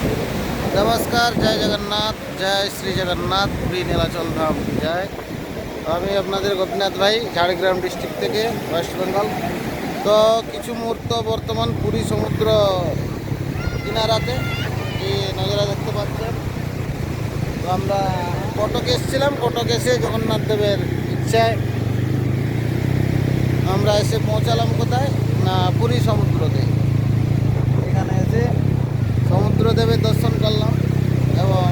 नमस्कार, जय जगन्नाथ, जय श्री जगन्नाथ, पुरी নীলাচল ধাম কি যায়। তো আমি আপনাদের গোপীনাথ ভাই, ঝাড়গ্রাম ডিস্ট্রিক্ট থেকে, ওয়েস্ট বেঙ্গল। তো কিছু মুহূর্ত বর্তমান পুরী সমুদ্র কিনারাতে এই নজারা দেখতে পাচ্ছেন। তো আমরা কটকে এসেছিলাম, কটকে এসে জগন্নাথ দেবের ইচ্ছায় আমরা এসে পৌঁছালাম কোথায় না, পুরী সমুদ্রতে। এখানে এসে সমুদ্রদেবের দর্শন করলাম এবং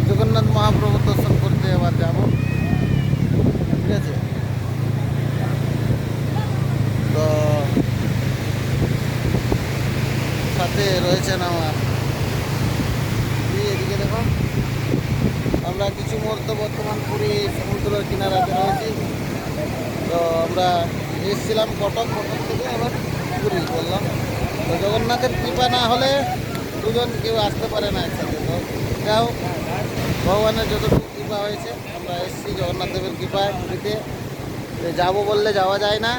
জগন্নাথ মহাপ্রভুর দর্শন করতে এবার যাব। ঠিক আছে, তো সাথে রয়েছেন আমার এদিকে দেখো, আমরা কিছু মুহূর্ত বর্তমান পুরী সমুদ্রের কিনারাতে রয়েছি। তো আমরা এসেছিলাম কটক থেকে আবার পুরী বললাম। তো জগন্নাথের কৃপা না হলে দুজন কেউ আসতে পারে না একসাথে। তো যাই হোক, ভগবানের যতটুকু কৃপা হয়েছে আমরা এসেছি জগন্নাথ দেবের কৃপায় পুরীতে। যাবো বললে যাওয়া যায় না,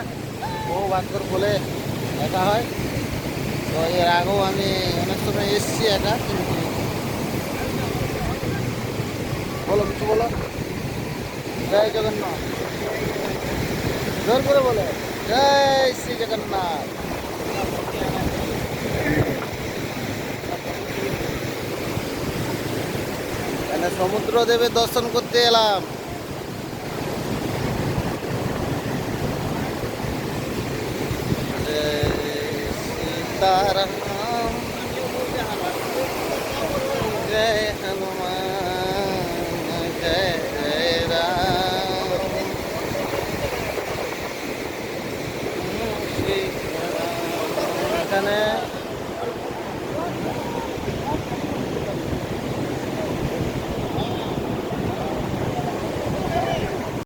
বহু ভাগ্যর বলে একা হয়। তো এর আগেও আমি অনেক সময় এসেছি একা, কিন্তু বলো কিছু বলো। জয় জগন্নাথ, জোর করে বলে জয় শ্রী জগন্নাথ। এখানে সমুদ্র দেবের দর্শন করতে এলাম। সীতারাম জয় হনুমান।